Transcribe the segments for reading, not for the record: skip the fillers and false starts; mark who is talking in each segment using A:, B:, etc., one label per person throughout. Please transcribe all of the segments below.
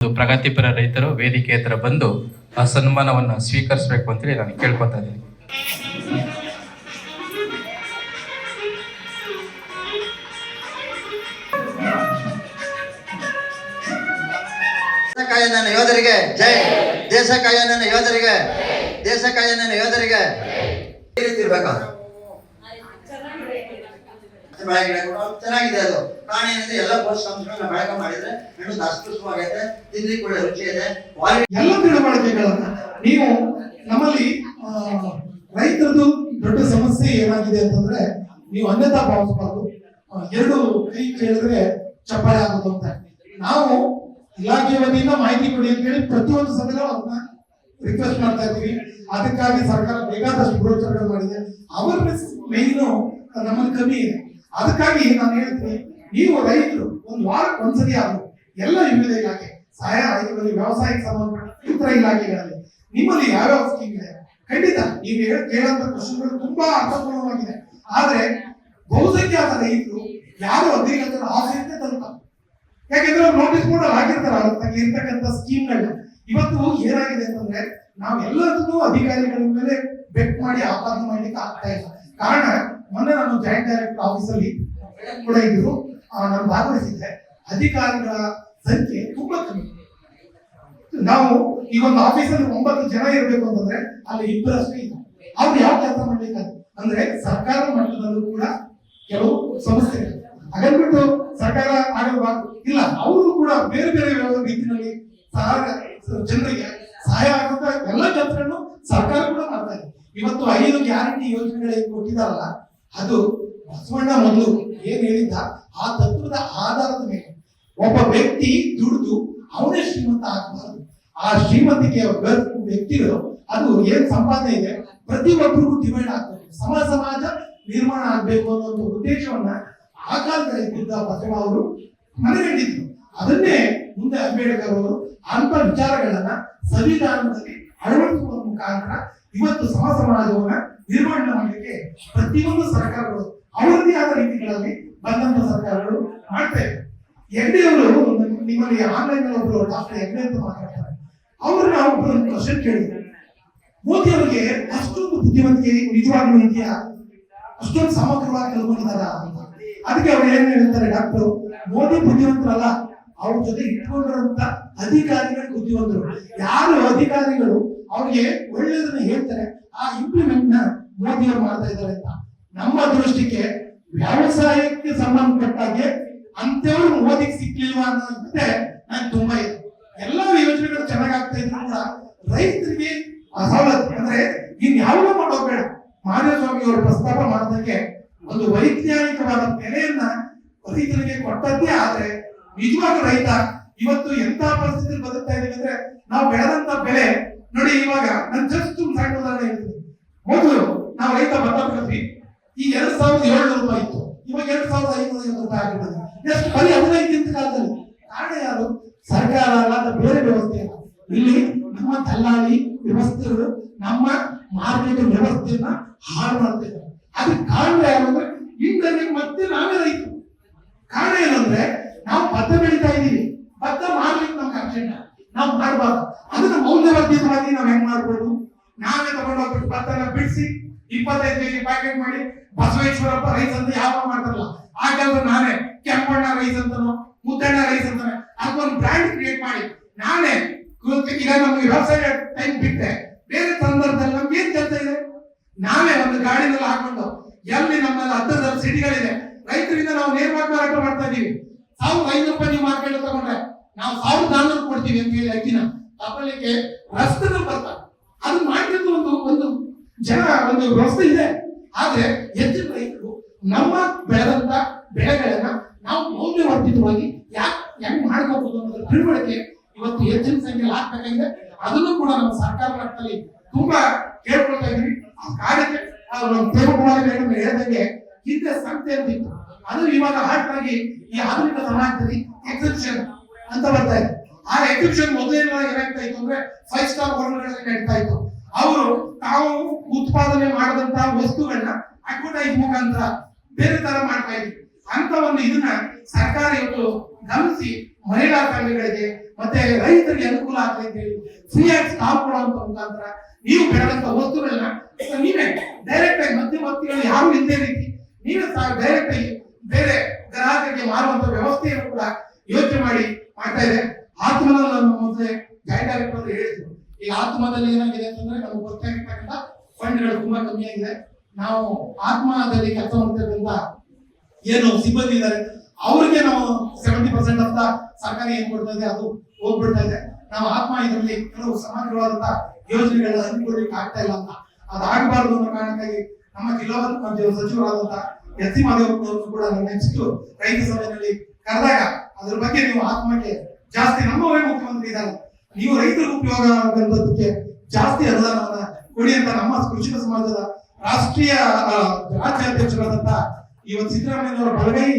A: ಪ್ರಗತಿಪರ ರೈತರು ವೇದಿಕೆ ಹತ್ರ ಬಂದು ಆ ಸನ್ಮಾನವನ್ನು ಸ್ವೀಕರಿಸಬೇಕು ಅಂತೇಳಿ ನಾನು ಕೇಳ್ಕೊತಾ ಇದ್ದೀನಿ.
B: ಕಾಯನ ಯೋಧರಿಗೆ ಜೈ, ದೇಶ ಕಾಯನ ಯೋಧರಿಗೆ, ದೇಶ ಕಾಯನ ಯೋಧರಿಗೆ ಇರ್ಬೇಕಾ ಚೆನ್ನಾಗಿದೆ. ಅದು ಕಾರಣ ಏನಂದ್ರೆ ಎಲ್ಲ ಪೋಷಕಾಂಶಗಳನ್ನ ಬಳಕೆ ಮಾಡಿದ್ರೆ ಹಣ್ಣು ದಾಸ್ಪೃಷ್ಟವಾಗೈತೆ, ತಿನ್ಲಿಕ್ಕೆ ಕೂಡ ರುಚಿ ಇದೆ.
C: ಎಲ್ಲ ತಿಳುವಳಿಕೆಗಳನ್ನ ನೀವು ನಮ್ಮಲ್ಲಿ ರೈತರದ್ದು ದೊಡ್ಡ ಸಮಸ್ಯೆ ಏನಾಗಿದೆ ಅಂತಂದ್ರೆ ನೀವು ಅನ್ಯತಾ ಭಾವಿಸಬಾರ್ದು. ಎರಡು ಕೈ ಕೇಳಿದ್ರೆ ಚಪ್ಪಾಳೆ ಆಗೋದು ಅಂತ ನಾವು ಇಲಾಖೆ ವತಿಯಿಂದ ಮಾಹಿತಿ ಕೊಡಿ ಅಂತ ಹೇಳಿ ಪ್ರತಿಯೊಂದು ಸಭೆಯಲ್ಲೂ ಅದನ್ನ ರಿಕ್ವೆಸ್ಟ್ ಮಾಡ್ತಾ ಇದ್ದೀವಿ. ಅದಕ್ಕಾಗಿ ಸರ್ಕಾರ ಬೇಕಾದಷ್ಟು ಪ್ರೋತ್ಸಾಹ ಮಾಡಿದೆ. ಅವೇರ್ನೆಸ್ ಮೇಯ್ನು ನಮ್ಮಲ್ಲಿ ಕಮ್ಮಿ ಇದೆ. ಅದಕ್ಕಾಗಿ ನಾನು ಹೇಳ್ತೀನಿ, ನೀವು ರೈತರು ಒಂದು ವಾರಕ್ಕೆ ಒಂದ್ಸತಿ ಆದ್ರು ಎಲ್ಲ ವಿವಿಧ ಇಲಾಖೆ ಸಹಾಯ ರೈತರಲ್ಲಿ ವ್ಯವಸಾಯಕ್ಕೆ ಸಂಬಂಧಪಟ್ಟ ಇತರ ಇಲಾಖೆಗಳಲ್ಲಿ ನಿಮ್ಮಲ್ಲಿ ಯಾವ್ಯಾವ ಸ್ಕೀಮ್ ಇದೆ ಖಂಡಿತ ನೀವು ಕೇಳಂತ ಪ್ರಶ್ನೆಗಳು ತುಂಬಾ ಅರ್ಥಪೂರ್ಣವಾಗಿದೆ. ಆದ್ರೆ ಬಹುಸಂಖ್ಯಾತ ರೈತರು ಯಾರು ಅಗ್ರಿಕಲ್ಚರ್ ಆಸೆಯಂತೆ ತಲುಪ, ಯಾಕೆಂದ್ರೆ ನೋಟಿಸ್ ಬೋರ್ಡ್ ಅಲ್ಲಿ ಹಾಕಿರ್ತಾರ ಇರ್ತಕ್ಕಂಥ ಸ್ಕೀಮ್ಗಳನ್ನ. ಇವತ್ತು ಏನಾಗಿದೆ ಅಂತಂದ್ರೆ ನಾವೆಲ್ಲದನ್ನು ಅಧಿಕಾರಿಗಳ ಮೇಲೆ ಬೆಟ್ ಮಾಡಿ ಆಪಾದನೆ ಮಾಡ್ಲಿಕ್ಕೆ ಆಗ್ತಾ ಇಲ್ಲ. ಕಾರಣ ಮೊನ್ನೆ ನಾನು ಜಾಯಿಂಟ್ ಡೈರೆಕ್ಟರ್ ಆಫೀಸಲ್ಲಿ ಕೂಡ ಇದ್ರು, ನಾನು ಭಾಗವಹಿಸಿದ್ದೆ. ಅಧಿಕಾರಿಗಳ ಸಂಖ್ಯೆ ತುಂಬಾ ಕಮ್ಮಿ. ನಾವು ಈಗ ಒಂದು ಆಫೀಸಲ್ಲಿ 9 ಜನ ಇರಬೇಕು ಅಂತಂದ್ರೆ ಅಲ್ಲಿ 2 ಅಷ್ಟೇ ಇದೆ. ಅವ್ರು ಯಾವ ಕೆಲಸ ಮಾಡ್ಲಿಕ್ಕೆ ಅಂದ್ರೆ ಸರ್ಕಾರ ಮಟ್ಟದಲ್ಲೂ ಕೂಡ ಕೆಲವು ಸಮಸ್ಯೆಗಳು ಹಾಗನ್ಬಿಟ್ಟು ಸರ್ಕಾರ ಆಗಲ್ಬಾರ್ದು ಇಲ್ಲ, ಅವರು ಕೂಡ ಬೇರೆ ಬೇರೆ ರೀತಿಯಲ್ಲಿ ಜನರಿಗೆ ಸಹಾಯ ಆಗುತ್ತ ಎಲ್ಲ ಕೆಲಸಗಳನ್ನು ಸರ್ಕಾರ ಕೂಡ ಮಾಡ್ತಾ ಇದೆ. ಇವತ್ತು 5 ಗ್ಯಾರಂಟಿ ಯೋಜನೆಗಳಿಗೆ ಕೊಟ್ಟಿದಾರಲ್ಲ, ಅದು ಬಸವಣ್ಣ ಮೊದಲು ಏನ್ ಹೇಳಿದ್ದ ಆ ತತ್ವದ ಆಧಾರದ ಮೇಲೆ ಒಬ್ಬ ವ್ಯಕ್ತಿ ದುಡಿದು ಅವನೇ ಶ್ರೀಮಂತ ಆಗಬಾರದು. ಆ ಶ್ರೀಮಂತಿಕೆಯ ವ್ಯಕ್ತಿಗಳು ಅದು ಏನ್ ಸಂಪಾದನೆ ಇದೆ ಪ್ರತಿಯೊಬ್ಬರಿಗೂ ಡಿವೈಡ್ ಆಗ್ಬೇಕು, ಸಮಾಜ ನಿರ್ಮಾಣ ಆಗ್ಬೇಕು ಅನ್ನೋ ಒಂದು ಉದ್ದೇಶವನ್ನ ಆ ಕಾಲದಲ್ಲಿ ಇದ್ದ ಬಸವ ಅವರು ಮನಗಂಡಿದ್ರು. ಅದನ್ನೇ ಮುಂದೆ ಅಂಬೇಡ್ಕರ್ ಅವರು ಅಂತ ವಿಚಾರಗಳನ್ನ ಸಂವಿಧಾನದಲ್ಲಿ ಅಳವಡಿಸುವ ಮುಖಾಂತರ ಇವತ್ತು ಸಮಾಜವನ್ನ ನಿರ್ಮಾಣ ಮಾಡಲಿಕ್ಕೆ ಪ್ರತಿಯೊಂದು ಸರ್ಕಾರಗಳು ಅವರದೇ ಆದ ರೀತಿಗಳಲ್ಲಿ ಬಂದಂತ ಸರ್ಕಾರಗಳು ಮಾಡ್ತಾ ಇವೆ. ಹೆಗ್ಡೆ ಅವರು ನಿಮ್ಮಲ್ಲಿ ಆನ್ಲೈನ್ ಒಬ್ರು ಡಾಕ್ಟರ್ ಹೆಗ್ಡೆ ಅಂತ ಮಾತಾಡ್ತಾರೆ. ಅವ್ರು ನಾವು ಒಂದು ಕ್ವಶನ್ ಕೇಳಿದ್ರು, ಮೋದಿ ಅವರಿಗೆ ಅಷ್ಟೊಂದು ಬುದ್ಧಿವಂತಿಕೆ ನಿಜವಾಗ್ಲೂ ಇದೆಯಾ, ಅಷ್ಟೊಂದು ಸಮಗ್ರವಾಗಿ ಕಲ್ಕೊಂಡಿದಾರ ಅಂತ. ಅದಕ್ಕೆ ಅವ್ರು ಏನ್ ಹೇಳ್ತಾರೆ, ಡಾಕ್ಟರ್ ಮೋದಿ ಬುದ್ಧಿವಂತರಲ್ಲ, ಅವ್ರ ಜೊತೆ ಇಟ್ಕೊಂಡಿರುವಂತ ಅಧಿಕಾರಿಗಳು ಬುದ್ಧಿವಂತರು. ಯಾರು ಅಧಿಕಾರಿಗಳು ಅವ್ರಿಗೆ ಒಳ್ಳೆಯದನ್ನ ಹೇಳ್ತಾರೆ ಆ ಇಂಪ್ಲಿಮೆಂಟ್ ನ ಮೋದಿ ಅವರು ಮಾಡ್ತಾ ಇದ್ದಾರೆ ಅಂತ. ನಮ್ಮ ದೃಷ್ಟಿಗೆ ವ್ಯವಸಾಯಕ್ಕೆ ಸಂಬಂಧಪಟ್ಟಾಗೆ ಅಂತೇವ್ರು ಮೋದಿಗೆ ಸಿಕ್ಲಿಲ್ವಾ ಅನ್ನೋದೇ ನಂಗೆ ತುಂಬಾ ಇದೆ. ಎಲ್ಲಾ ಯೋಜನೆಗಳು ಚೆನ್ನಾಗಾಗ್ತಾ ಇದ್ರು ಕೂಡ ರೈತರಿಗೆ ಸವಲತ್ತು ಅಂದ್ರೆ ಇನ್ ಯಾವಾಗ ಮಾಡೋದು ಬೇಡ. ಮಾಧವಸ್ವಾಮಿ ಅವರು ಪ್ರಸ್ತಾಪ ಮಾಡಿದಂಗೆ ಒಂದು ವೈಜ್ಞಾನಿಕವಾದ ಬೆಲೆಯನ್ನ ರೈತರಿಗೆ ಕೊಟ್ಟದ್ದೇ ಆದ್ರೆ ನಿಜವಾದ ರೈತ ಇವತ್ತು ಎಂತ ಪರಿಸ್ಥಿತಿ ಬದುಕ್ತಾ ಇದೀವಿ ಅಂದ್ರೆ ನಾವು ಬೆಳೆದಂತ ಬೆಲೆ ನೋಡಿ. ಇವಾಗ ನನ್ ಜಸ್ಟ್ ಸಣ್ಣ ಉದಾಹರಣೆ ಹೇಳ್ತೀನಿ. ಮೊದಲು ನಾವು ರೈತ ಭತ್ತ ಬೆಳೆದ್ವಿ, ಈ 2700 ರೂಪಾಯಿ ಇತ್ತು, ಇವಾಗ 2550 ರೂಪಾಯಿ ಆಗಿರ್ತದೆ. ಎಷ್ಟು ಬರೀ 15 ಕಾಲದಲ್ಲಿ. ಕಾರಣ ಯಾರು? ಸರ್ಕಾರ ಅಲ್ಲ, ಬೇರೆ ವ್ಯವಸ್ಥೆ ಅಲ್ಲ. ಇಲ್ಲಿ ನಮ್ಮ ದಲ್ಲಾಳಿ ವ್ಯವಸ್ಥೆಗಳು ನಮ್ಮ ಮಾರ್ಕೆಟ್ ವ್ಯವಸ್ಥೆಯನ್ನ ಹಾಳು ಮಾಡ್ತಾ ಇದ್ದಾರೆ. ಅದಕ್ಕೆ ಕಾರಣ ಯಾರು ಅಂದ್ರೆ ಇಂಟರ್ನೆಟ್ ಮತ್ತೆ ನಾವೇ ರೈತರು. ಕಾರಣ ಏನಂದ್ರೆ ನಾವು ಭತ್ತ ಬೆಳೀತಾ ಇದೀವಿ, ಭತ್ತ ಮಾಡ್ಲಿಕ್ಕೆ ನಮ್ಗೆ ಅರ್ಜೆಂಟ್, ನಾವು ಮಾಡಬಾರ್ದು. ಅದನ್ನ ಮೌಲ್ಯವರ್ಧಿತವಾಗಿ ನಾವ್ ಹೆಂಗ್ ಮಾಡ್ಬೋದು, ನಾವೇ ತಗೊಂಡೋಗ್ಬಿಟ್ಟು ಭತ್ತನ ಬಿಡಿಸಿ 25 kg ಪ್ಯಾಕೆಟ್ ಮಾಡಿ ಬಸವೇಶ್ವರಪ್ಪ ರೈಸ್ ಅಂತ ಯಾವ ಮಾಡ್ತಾರಲ್ಲ ಆ ಕೆಲಸ ನಾನೇ ಕೆಂಪಣ್ಣ ರೈಸ್ ಅಂತನೋ ಮುದ್ದಣ್ಣ ರೈಸ್ ಅಂತಾನೆ ಅದೊಂದು ಬ್ರ್ಯಾಂಡ್ ಕ್ರಿಯೇಟ್ ಮಾಡಿ ನಾನೇ ಈಗ ನಮ್ಗೆ ವ್ಯವಸಾಯ ಟೈಮ್ ಬಿಟ್ಟೆ ಬೇರೆ ಸಂದರ್ಭದಲ್ಲಿ ನಮ್ಗೆ ಏನ್ ಕೆಲಸ ಇದೆ, ನಾವೇ ಒಂದು ಗಾಡಿನಲ್ಲಿ ಹಾಕೊಂಡು ಎಲ್ಲಿ ನಮ್ಮಲ್ಲಿ 10 ಸಿಟಿಗಳಿದೆ ರೈತರಿಂದ ನಾವು ನೇರವಾಗಿ ಮಾರಾಟ ಮಾಡ್ತಾ ಇದೀವಿ. 1500 ರೂಪಾಯಿ ನೀವು ಮಾರ್ಕೆಟ್ ತಗೊಂಡ್ರೆ ನಾವು 1400 ಕೊಡ್ತೀವಿ ಅಂತ ಹೇಳಿ ಅಕ್ಕಿನ ತಗೊಳ್ಳಿಕ್ಕೆ ರಸ್ತೆದಲ್ಲಿ ಬರ್ತಾರೆ. ಅದು ಮಾಡಿದ್ದು ಒಂದು ಜನ ಒಂದು ವ್ಯವಸ್ಥೆ ಇದೆ. ಆದ್ರೆ ಹೆಚ್ಚಿನ ರೈತರು ನಮ್ಮ ಬೆಳೆದಂತ ಬೆಳೆಗಳನ್ನ ನಾವು ಮೌಲ್ಯವರ್ಧಿತವಾಗಿ ಹೆಂಗ್ ಮಾಡ್ಕೋಬಹುದು ಅನ್ನೋದ್ರ ತಿಳುವಳಿಕೆ ಇವತ್ತು ಹೆಚ್ಚಿನ ಸಂಖ್ಯೆಯಲ್ಲಿ ಆಗ್ಬೇಕಾಗಿದೆ. ಅದನ್ನು ಕೂಡ ನಮ್ಮ ಸರ್ಕಾರ ಮಟ್ಟದಲ್ಲಿ ತುಂಬಾ ಕೇಳ್ಕೊಳ್ತಾ ಇದೀವಿ. ಆ ಕಾರ್ಯಕ್ಕೆ ದೇವಕುಮಾರಿ ಮೇಡಮ್ ಹೇಳಿದಂಗೆ ಹಿಂದೆ ಸಂಸ್ಥೆ ಅಂತಿತ್ತು, ಅದು ಇವಾಗ ಹಾಟ್ ಆಗಿ ಈ ಆಧುನಿಕ ಸಮಾಜದಲ್ಲಿ ಎಕ್ಸಿಬಿಷನ್ ಅಂತ ಬರ್ತಾ ಇದೆ. ಆ ಎಕ್ಸಿಬಿಷನ್ ಏನಾಗ್ತಾ ಇತ್ತು ಅಂದ್ರೆ 5 ಸ್ಟಾರ್ ಹೋಟೆಲ್ಗಳಲ್ಲಿ ನಡೀತಾ ಇತ್ತು. ಅವರು ತಾವು ಉತ್ಪಾದನೆ ಮಾಡದಂತ ವಸ್ತುಗಳನ್ನ ಅಡ್ವರ್ಟೈಸ್ ಮುಖಾಂತರ ಬೇರೆ ತರ ಮಾಡ್ತಾ ಇದ್ರು. ಅಂತ ಒಂದು ಇದನ್ನ ಸರ್ಕಾರ ಇವತ್ತು ಗಮನಿಸಿ ಮಹಿಳಾ ಸಂಘಗಳಿಗೆ ಮತ್ತೆ ರೈತರಿಗೆ ಅನುಕೂಲ ಆಗಲಿ ಅಂತ ಹೇಳಿ ಫ್ರೀಯಾಗಿ ಸ್ಟಾಕ್ ಕೊಡುವಂತ ಮುಖಾಂತರ ನೀವು ಬೆಳೆದಂತ ವಸ್ತುಗಳನ್ನ ನೀವೇ ಡೈರೆಕ್ಟ್ ಆಗಿ ಮಧ್ಯವರ್ತಿಗಳು ಯಾರು ಇಲ್ಲದೇ ರೀತಿ ನೀವೇ ಡೈರೆಕ್ಟ್ ಆಗಿ ಬೇರೆ ಗ್ರಾಹಕರಿಗೆ ಮಾರುವಂತ ವ್ಯವಸ್ಥೆಯನ್ನು ಕೂಡ ಯೋಚನೆ ಮಾಡಿ ಮಾಡ್ತಾ ಇದೆ. ಆತ್ಮದಲ್ಲಿ ನಾನು ಮೊದಲೇ ಜಾಯಿಂಟ್ ಡೈರೆಕ್ಟರ್ ಹೇಳಿದ್ರು, ಈ ಆತ್ಮದಲ್ಲಿ ಏನಾಗಿದೆ ಅಂತಂದ್ರೆ ನಮ್ಗೆ ಗೊತ್ತಾಗಿರ್ತಕ್ಕಂಥ ಫಂಡ್ಗಳು ತುಂಬಾ ಕಮ್ಮಿ ಆಗಿದೆ. ನಾವು ಆತ್ಮದಲ್ಲಿ ಕೆಲಸ ಮಾಡ್ತಿರೋದ್ರಿಂದ ಏನು ಸಿಬ್ಬಂದಿ ಇದ್ದಾರೆ ಅವ್ರಿಗೆ ನಾವು 70% ಅಂತ ಸರ್ಕಾರ ಏನ್ ಕೊಡ್ತಾ ಇದೆ ಅದು ಹೋಗ್ಬಿಡ್ತಾ ಇದೆ. ನಾವು ಆತ್ಮ ಇದರಲ್ಲಿ ಕೆಲವು ಸಮಗ್ರವಾದಂತ ಯೋಜನೆಗಳನ್ನ ಹಂಚಿಕೊಳ್ಳಿಕ್ಕೆ ಆಗ್ತಾ ಇಲ್ಲ ಅಂತ, ಅದಾಗಬಾರ್ದು ಅನ್ನೋ ಕಾರಣಕ್ಕಾಗಿ ನಮ್ಮ ಜಿಲ್ಲಾ ಸಚಿವರಾದಂತ ಎಸ್ ಸಿ ಮಾದೇವಪ್ಪನವರು ಕೂಡ ನೆಕ್ಸ್ಟ್ ರೈತ ಸಭೆಯಲ್ಲಿ ಕರೆದಾಗ ಅದ್ರ ಬಗ್ಗೆ ನೀವು ಆತ್ಮಕ್ಕೆ ಜಾಸ್ತಿ ನಮ್ಮ ಮುಖ್ಯಮಂತ್ರಿ ಇದ್ದಾರೆ, ನೀವು ರೈತರಿಗೆ ಉಪಯೋಗ ಆಗುವಂತದಕ್ಕೆ ಜಾಸ್ತಿ ಅನುದಾನವನ್ನ ಕೊಡಿ ಅಂತ ನಮ್ಮ ಕೃಷಿಕ ಸಮಾಜದ ರಾಷ್ಟ್ರೀಯ ರಾಜ್ಯಾಧ್ಯಕ್ಷರಾದಂತ ಇವತ್ತು ಸಿದ್ದರಾಮಯ್ಯನವರ ಬಲಗೈ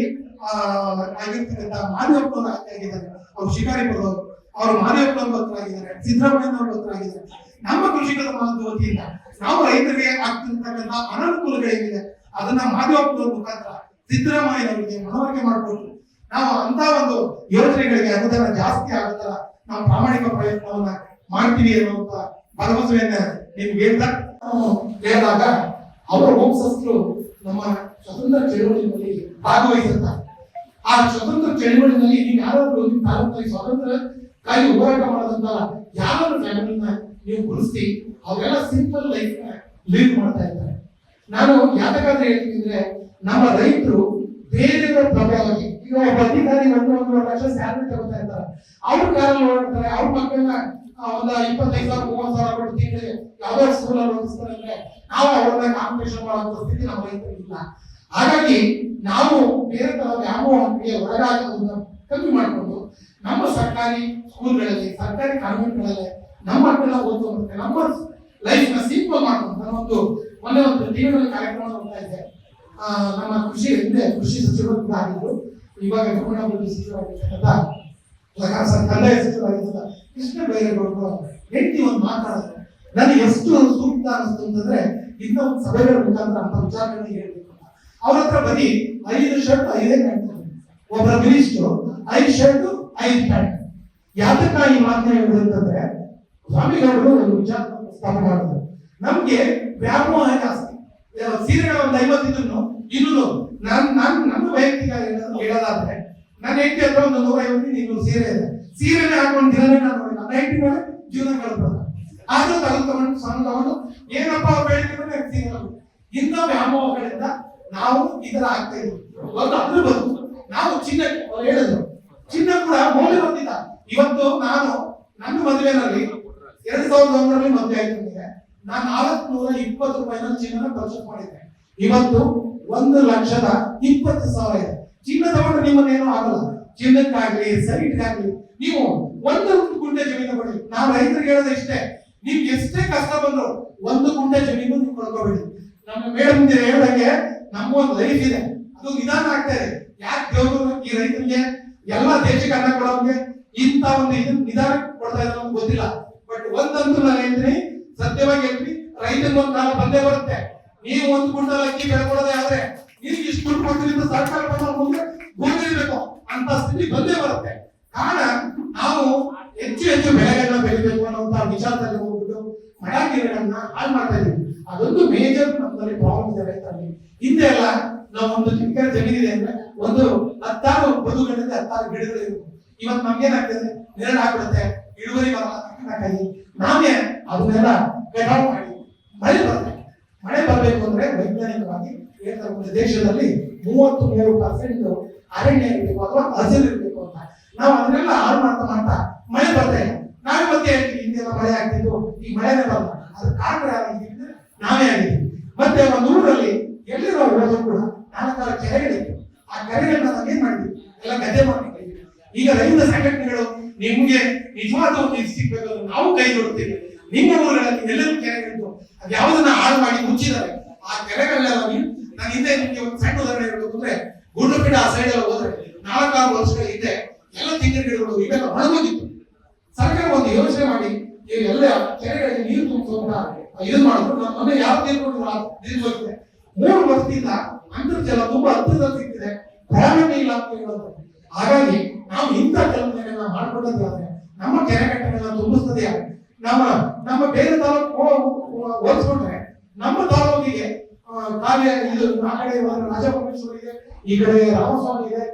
C: ಆಗಿರ್ತಕ್ಕಂಥ ಮಾದೇವಪ್ಪನವರು ಆಗಿದ್ದಾರೆ. ಅವರು ಶಿಕಾರಿಪುರದವರು, ಅವರು ಮಾದೇವಪ್ಪನವರು ಭಕ್ತರಾಗಿದ್ದಾರೆ, ಸಿದ್ದರಾಮಯ್ಯನವರು ಭಕ್ತರಾಗಿದ್ದಾರೆ. ನಮ್ಮ ಕೃಷಿಕ ಸಮಾಜದ ವತಿಯಿಂದ ನಾವು ರೈತರಿಗೆ ಆಗ್ತಿರ್ತಕ್ಕಂಥ ಅನಾನುಕೂಲಗಳೇನಿದೆ ಅದನ್ನ ಮಾದೇವಪ್ಪನವರ ಮುಖಾಂತರ ಸಿದ್ದರಾಮಯ್ಯನವರಿಗೆ ಮನವರಿಕೆ ಮಾಡಿಕೊಟ್ಟು ನಾವು ಅಂತ ಒಂದು ಯೋಜನೆಗಳಿಗೆ ಅನುದಾನ ಜಾಸ್ತಿ ಆಗುತ್ತಲ್ಲ ನಾವು ಪ್ರಾಮಾಣಿಕ ಪ್ರಯತ್ನವನ್ನ ಮಾಡ್ತೀವಿ ಅನ್ನುವಂತ ಭರವಸೆಯನ್ನ ನಿಮ್ಗೆ ಹೇಳಿದಾಗ ಅವರ ವಂಶಸ್ಥರು ನಮ್ಮ ಸ್ವತಂತ್ರ ಚಳವಳಿಯಲ್ಲಿ ಭಾಗವಹಿಸುತ್ತಾರೆ. ಆ ಸ್ವತಂತ್ರ ಚಳವಳಿಯಲ್ಲಿ ನೀವು ಯಾರಾದ್ರೂ ನಿಮ್ಮ ತಾಲೂಕಿನಲ್ಲಿ ಸ್ವತಂತ್ರ ಕಾಯಿ ಹೋರಾಟ ಮಾಡೋದಂತ ಯಾರಾದ್ರೂ ಫ್ಯಾಮಿಲಿನ ನೀವು ಗುರುತಿಸಿ ಅವರೆಲ್ಲ ಸಿಂಪಲ್ ಲೈಫ್ ಲೀಡ್ ಮಾಡ್ತಾ ಇದ್ದಾರೆ. ನಾನು ಯಾಕಾದ್ರೆ ಹೇಳ್ತೀನಿ ಅಂದ್ರೆ ನಮ್ಮ ರೈತರು ಬೇರೆಯವರ ಪ್ರಭಾವವಾಗಿ ಈಗ ಒಬ್ಬ ಅಧಿಕಾರಿ 1.5 ಲಕ್ಷ ಸ್ಯಾಲರಿ ತಗೋತಾ ಇರ್ತಾರೆ, ಅವ್ರ ಕಾರಲ್ಲಿ ಓಡಾಡ್ತಾರೆ, ಅವ್ರ ಮಕ್ಕಳನ್ನ ಒಂದು 25,000-30,000 ಕೊಟ್ಟು ತಿಂಗಳಿಗೆ ಯಾವ್ದೋ ಸ್ಕೂಲಲ್ಲಿ ಓದಿಸ್ತಾರೆ ಅಂದ್ರೆ ನಾವು ಅವ್ರನ್ನ ಕಾಂಪಿಟೇಷನ್ ಮಾಡೋ ಸ್ಥಿತಿ ನಮ್ಮ ರೈತರಿಗಿಲ್ಲ. ಹಾಗಾಗಿ ನಾವು ಬೇರೆ ತರ ವ್ಯಾಮೋಹಕ್ಕೆ ಒಳಗಾಗೋದನ್ನ ಕಮ್ಮಿ ಮಾಡಿಕೊಂಡು ನಮ್ಮ ಸರ್ಕಾರಿ ಸ್ಕೂಲ್ಗಳಲ್ಲಿ ಸರ್ಕಾರಿ ಕಾನ್ವೆಂಟ್ಗಳಲ್ಲಿ ನಮ್ಮ ಮಕ್ಕಳನ್ನ ಓದುವಂತೆ ನಮ್ಮ ಲೈಫ್ ನ ಸಿಂಪಲ್ ಮಾಡ್ಕೊಂಡು ನಾನೊಂದು ಮೊನ್ನೆ ಒಂದು ಟಿವಿಯಲ್ಲಿ ಕಾರ್ಯಕ್ರಮ ನೋಡ್ತಾ ಇದ್ದೆ. ನಮ್ಮ ಕೃಷಿ ಸಚಿವರು ಕೂಡ ಆಗಿದ್ರು, ಇವಾಗ ಗಮನಾಭಿವೃದ್ಧಿ ಸಚಿವರಾಗಿರ್ತಕ್ಕಂಥ ಕಂದಾಯ ಸಚಿವರಾಗಿದ್ದ ಕೃಷ್ಣ ಬೈರೇಗೌಡರು ಹೆಂಡತಿ ಒಂದು ಮಾತಾಡಿದ್ರು, ನನಗೆ ಎಷ್ಟು ಸೂಕ್ತ ಅನಿಸ್ತು ಅಂತಂದ್ರೆ ಇಂಥ ಒಂದು ಸಭೆಗಳ ಮುಖಾಂತರ ಅಂತ ವಿಚಾರಗಳನ್ನ ಹೇಳ್ಬೇಕು. ಅವ್ರ ಹತ್ರ ಬರೀ 5 ಶರ್ಟ್ 5 ಪ್ಯಾಂಟ್, ಒಬ್ಬರ ಮಿನಿಸ್ಟ್ರು 5 ಶರ್ಟ್ 5 ಪ್ಯಾಂಟ್. ಯಾತಕ್ಕ ಈ ಮಾತನ್ನ ಹೇಳುದು ಅಂತಂದ್ರೆ ಸ್ವಾಮಿಗೌಡರು ಒಂದು ವಿಚಾರ ಪ್ರಸ್ತಾಪ ಮಾಡಿದ್ರು, ನಮ್ಗೆ ವ್ಯಾಮೋಹ ಜಾಸ್ತಿ, ಸೀರೆಗಳ ಒಂದು 50 ಇದ್ರು ಇನ್ನೂ ನನ್ನ ವೈಯಕ್ತಿಕ ಹೇಳೋದಾದ್ರೆ ನನ್ನ ಹೆಂಡತಿ ಹತ್ರ ಒಂದು 150 ಸೀರೆ ಇದೆ, ಸೀರೆನೇ ಹಾಕೊಂಡು ದಿನನೇ ನಾನು ನೋಡಿ ನನ್ನ ಹೆಂಡತಿ ಮೇಲೆ ಜೀವನ ಕಳ್ಕೊಳ್ಳ ಆದ್ರೂ ತಗೊಂಡು ಸಣ್ಣ ತಗೊಂಡು ಏನಪ್ಪ ಅವ್ರು ಬೆಳಿಗ್ಗೆ ಸೀರೆ ಇಂಥ ವ್ಯಾಮೋಹಗಳಿಂದ ನಾವು ಈ ತರ ಆಗ್ತಾ ಇದ್ವಿ. ಒಂದು ಅದ್ರ ಬದಲು ನಾವು ಚಿನ್ನ ಹೇಳಿದ್ರು, ಚಿನ್ನ ಕೂಡ ಮೌಲ್ಯ ಬಂದಿದ್ದ. ಇವತ್ತು ನಾನು ನನ್ನ ಮದುವೆನಲ್ಲಿ 2001ರಲ್ಲಿ ಮದುವೆ ಆಯ್ತು ನನಗೆ, ನಾನು 420 ರೂಪಾಯಿನ ಚಿನ್ನನ ಪರ್ಚೇಸ್ ಮಾಡಿದ್ದೆ. ಇವತ್ತು 1,20,000 ಇದೆ. ಚಿನ್ನ ತಗೊಂಡ್ರೆ ನಿಮ್ಮನ್ನೇನು ಆಗಲ್ಲ, ಚಿನ್ನಕ್ಕಾಗ್ಲಿ ಸೈಟ್ಗಾಗ್ಲಿ ನೀವು 1 ಗುಂಟೆ ಜಮೀನು ಕೊಡಿ. ನಾವು ರೈತರಿಗೆ ಹೇಳೋದು ಇಷ್ಟೇ, ನಿಮ್ಗೆ ಎಷ್ಟೇ ಕಷ್ಟ ಬಂದ್ರು 1 ಗುಂಟೆ ಜಮೀನು ನೀವು ಕೊಡ್ಕೋಬೇಡಿ. ನಮ್ಮ ಮೇಡಮ್ ಮುಂದೆ ಹೇಳಿದಂಗೆ ನಮ್ಮ ಒಂದು ಲೈಫ್ ಇದೆ, ಅದು ನಿಧಾನ ಆಗ್ತಾ ಇದೆ. ಯಾಕೆ ದೇವರು ಈ ರೈತರಿಗೆ ಎಲ್ಲ ದೇಶಕ್ಕೆ ಅನ್ನ ಕೊಡೋಕೆ ಇಂತ ಒಂದು ಇದು ನಿಧಾನ ಕೊಡ್ತಾ ಇದ್ದಾರೆ ಗೊತ್ತಿಲ್ಲ. ಬಟ್ ಒಂದಂತೂ ನಾನು ಹೇಳ್ತೀನಿ, ಸತ್ಯವಾಗಿ ಹೇಳ್ತೀನಿ, ರೈತನ ಒಂದು ಕಾಲ ಬಂದೇ ಬರುತ್ತೆ. ನೀವು 1 ಕ್ವಿಂಟಲ್ ಅಕ್ಕಿ ಬೆಳ್ಕೊಳ್ಳೋದೇ ಆದ್ರೆ ನಿಮ್ಗೆ ಇಷ್ಟು ದುಡ್ಡು ಕೊಡ್ತೀವಿ ಸರ್ಕಾರ ಬಂದ ಮುಂದೆ ಗೋಗಿರ್ಬೇಕು ಅಂತ ಸ್ಥಿತಿ ಬಂದೇ ಬರುತ್ತೆ. ಕಾರಣ ನಾವು ಹೆಚ್ಚು ಬೆಳೆಗಳನ್ನ ಬೆಳಿಬೇಕು ಅನ್ನುವಂತ ವಿಚಾರದಲ್ಲಿ ಹೋಗ್ಬಿಟ್ಟು ಮಳೆ ನೀರುಗಳನ್ನ ಹಾಳು ಮಾಡ್ತಾ ಇದೀವಿ. ಅದೊಂದು ಮೇಜರ್ ನಮ್ಮಲ್ಲಿ ಪ್ರಾಬ್ಲಮ್ ಇದೆ ರೈತರಲ್ಲಿ. ಹಿಂದೆ ಎಲ್ಲ ನಾವು ಒಂದು ಚಿಕ್ಕ ಜಮೀನಿದೆ ಅಂದ್ರೆ ಒಂದು 10 ಬದುಗಳಿಂದ 10 ಗಿಡಗಳಿವೆ. ಇವತ್ತು ನಮ್ಗೇನಾಗ್ತದೆ, ನೆರಳು ಹಾಕ್ಬಿಡುತ್ತೆ, ಇಳುವರಿ ಬರಲ್ಲ, ನಾವೇ ಅದನ್ನೆಲ್ಲ ಕಟಾವು ಮಾಡಿ ಮಳೆ ಬರುತ್ತೆ. ಮಳೆ ಬರಬೇಕು ಅಂದ್ರೆ ವೈಜ್ಞಾನಿಕವಾಗಿ ದೇಶದಲ್ಲಿ 33% ಅರಣ್ಯ ಇರಬೇಕು ಅಥವಾ ಹಸಿರು ಇರಬೇಕು ಅಂತ. ನಾವು ಅದನ್ನೆಲ್ಲ ಹಾಳು ಮಾಡ್ತಾ ಮಳೆ ಬರ್ತಾ ಇಲ್ಲ. ನಾವೇ ಮತ್ತೆ ಹೇಳ್ತೀವಿ ಹಿಂದೆಲ್ಲ ಮಳೆ ಆಗ್ತಿದ್ದು, ಈ ಮಳೆನೇ ಬರಲ್ಲ. ಅದ್ರ ಕಾರಣ ಯಾರಾಗಿದ್ರೆ ನಾವೇ ಆಗಿದ್ದೀವಿ. ಮತ್ತೆ ಒಂದು ಊರಲ್ಲಿ ಎಲ್ಲಿ ನಾವು ಹೋದ್ರು ಕೂಡ 4 ಕೆರೆಗಳಿತ್ತು. ಆ ಕೆರೆಗಳನ್ನ ನಾವೇನ್ ಮಾಡಿದ್ವಿ, ಎಲ್ಲ ಗದ್ದೆ ಮಾಡ್ತೀವಿ. ಈಗ ರೈತ ಸಂಘಟನೆಗಳು ನಿಮ್ಗೆ ನಿಜವಾದ ಒಂದು ಸಿಗ್ಬೇಕು, ನಾವು ಕೈ ಜೋಡ್ತೀವಿ. ನಿಮ್ಮ ಊರುಗಳಲ್ಲಿ ಎಲ್ಲರೂ ಕೆರೆಗಳಿದ್ದು ಅದು ಯಾವುದನ್ನ ಹಾಳು ಮಾಡಿ ಮುಚ್ಚಿದ್ದಾರೆ. ಆ ಕೆರೆಗಳೆಲ್ಲ ನಾನು ಹಿಂದೆ ನಿಮ್ಗೆ ಒಂದು ಸಣ್ಣ ಉದಾಹರಣೆ ಹೇಳ್ಬೇಕು ಅಂದ್ರೆ, ಗುಂಡ್ಲುಪೇಟೆ ಆ ಸೈಡ್ ಎಲ್ಲ ಹೋದ್ರೆ 4-6 ವರ್ಷಗಳ ಹಿಂದೆ ಎಲ್ಲ ತೆಂಗಿನ ಗಿಡಗಳು ಇವೆಲ್ಲ ಒಣಗೋಗಿತ್ತು. ಸರ್ಕಾರ ಒಂದು ಯೋಚನೆ ಮಾಡಿ ಎಲ್ಲ ಕೆರೆಗಳಿಗೆ ನೀರು ತುಂಬಿಸೋಣ ಇದು ಮಾಡಿದ್ರು. ನಮ್ಮ ಮನೆ ಯಾವ ನೀರು ಹೋಗಿದೆ. 3 ವರ್ಷದಿಂದ ಅಂತರ್ಜಲ ತುಂಬಾ ಹತ್ತಿರದಲ್ಲಿ ಸಿಗ್ತಿದೆ, ಪ್ರಯಾಣ ಇಲ್ಲ ಅಂತ ಹೇಳೋದು. ಹಾಗಾಗಿ ನಾವು ಇಂಥ ಕೆಲಸಗಳನ್ನ ಮಾಡ್ಕೊಂಡಾದ್ರೆ ನಮ್ಮ ಕೆರೆಕಟ್ಟೆಗಳನ್ನ ತುಂಬಿಸ್ತದೆ ಯಾರು? ನಮ್ಮ ಬೇರೆ ತಾಲೂಕು ಹೋಲಿಸ್ಕೊಂಡ್ರೆ ನಮ್ಮ ತಾಲೂಕಿಗೆ ಕಾವ್ಯ ಇದು ಆ ಕಡೆ ರಾಜಪರಮೇಶ್ವರ ಇದೆ, ಈ ಕಡೆ ರಾಮಸ್ವಾಮಿ ಇದೆ,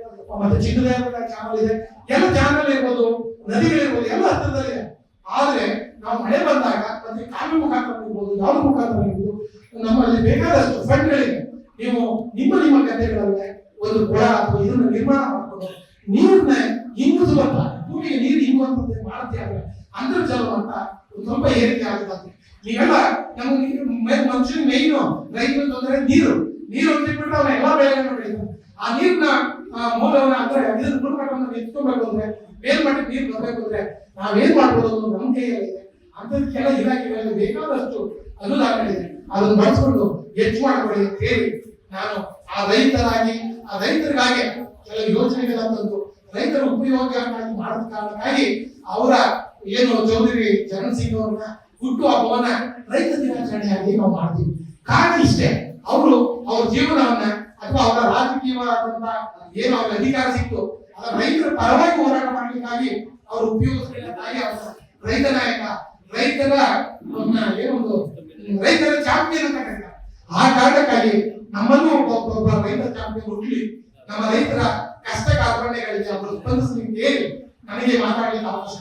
C: ಮತ್ತೆ ಚಿಕ್ಕದೇವರ ಚಾನಲ್ ಇದೆ, ಎಲ್ಲ ಚಾನಲ್ ಇರ್ಬೋದು, ನದಿಗಳಿರ್ಬೋದು, ಎಲ್ಲ ಹತ್ತಿರದಲ್ಲಿದೆ. ಆದ್ರೆ ನಾವು ಮಳೆ ಬಂದಾಗ ಮತ್ತೆ ಕಾವ್ಯ ಮುಖಾಂತರ ಇರ್ಬೋದು, ಯಾವ್ದು ಮುಖಾಂತರ ಇರ್ಬೋದು, ನಮ್ಮಲ್ಲಿ ಬೇಕಾದಷ್ಟು ಫಂಡ್ಗಳಿವೆ. ನೀವು ನಿಮ್ಮ ಗದ್ದೆಗಳಲ್ಲೇ ಒಂದು ಕೊಳ ಅಥವಾ ಇದನ್ನ ನಿರ್ಮಾಣ ಮಾಡ್ಕೊಂಡು ನೀರನ್ನ ಇಂಗಿಸುವಂತ, ಭೂಮಿಗೆ ನೀರು ಇಂಗುವಂತೆ ಮಾಡ್ತೀವಿ ಅಂದ್ರೆ ಅಂತರ್ಜಲ ಮಟ್ಟ ಸ್ವಲ್ಪ ಏರಿಕೆ ಆಗುತ್ತೆ. ನೀವೆಲ್ಲ ನಮಗೆ ಮನುಷ್ಯನ ಮೇಯ್ನು ರೈತನ ತೊಂದರೆ ನೀರು ಹೊಂದಿಬಿಟ್ರೆ ಅವನ ಎಲ್ಲಾ ಬೆಳೆಗಳನ್ನು ಬೆಳೀತಾರೆ. ಆ ನೀರ್ನ ಮೂಲವನ್ನ ಅಂದ್ರೆ ಇದನ್ನ ಗುಣಮಟ್ಟವನ್ನು ಎತ್ಕೊಬೇಕು ಅಂದ್ರೆ ಮೇಲ್ಮಟ್ಟಕ್ಕೆ ನೀರು ಬರಬೇಕು ಅಂದ್ರೆ ನಾವೇನ್ ಮಾಡ್ಬೋದು ಅನ್ನೋದು ನಮ್ಮ ಕೈಯಲ್ಲಿದೆ. ಅಂತದಕ್ಕೆಲ್ಲ ಇಲಾಖೆಗಳಲ್ಲಿ ಬೇಕಾದಷ್ಟು ಅನುದಾನಗಳಿದೆ, ಅದನ್ನು ಬಳಸ್ಕೊಂಡು ಹೆಚ್ಚು ಮಾಡ್ಕೊಳ್ಳಿ ಅಂತ ಹೇಳಿ ನಾನು ಆ ರೈತರಿಗಾಗಿ ಕೆಲವು ಯೋಜನೆಗಳಂತಂದು ರೈತರ ಉಪಯೋಗಕ್ಕಾಗಿ ಮಾಡಿದ ಕಾರಣಕ್ಕಾಗಿ ಅವರ ಏನು ಚೌಧರಿ ಚರಣ್ ಸಿಂಗ್ ಅವ್ರನ್ನ ಹುಟ್ಟು ಹಬ್ಬವನ್ನ ರೈತ ದಿನಾಚರಣೆಯಾಗಿ ನಾವು ಮಾಡ್ತೀವಿ. ಕಾರಣ ಇಷ್ಟೇ, ಅವ್ರ ಜೀವನವನ್ನ ಅಥವಾ ಅವರ ರಾಜಕೀಯವಾದಂತ ಏನು ಅವ್ರ ಅಧಿಕಾರ ಸಿಕ್ತು ಅದರ ರೈತರ ಪರವಾಗಿ ಹೋರಾಟ ಮಾಡಲಿಕ್ಕಾಗಿ ಅವರು ಉಪಯೋಗಿಸಬೇಕಾಗಿ ಅವರ ರೈತ ನಾಯಕ, ರೈತರ ಚಾಂಪಿಯನ್ ಅಂತ ಕರೀತಾರೆ. ಆ ಕಾರಣಕ್ಕಾಗಿ ನಮ್ಮಲ್ಲೂ ಒಬ್ಬ ರೈತ ಚಾಂಪಿಯನ್ ಹುಟ್ಲಿ, ನಮ್ಮ ರೈತರ ಕಷ್ಟ ಕಾರ್ಪಣ್ಯಗಳಿಗೆ ಅವರು ಸ್ಪಂದಿಸಲಿಕ್ಕೆ ನನಗೆ ಮಾತಾಡಲಿಕ್ಕೆ ಅವಕಾಶ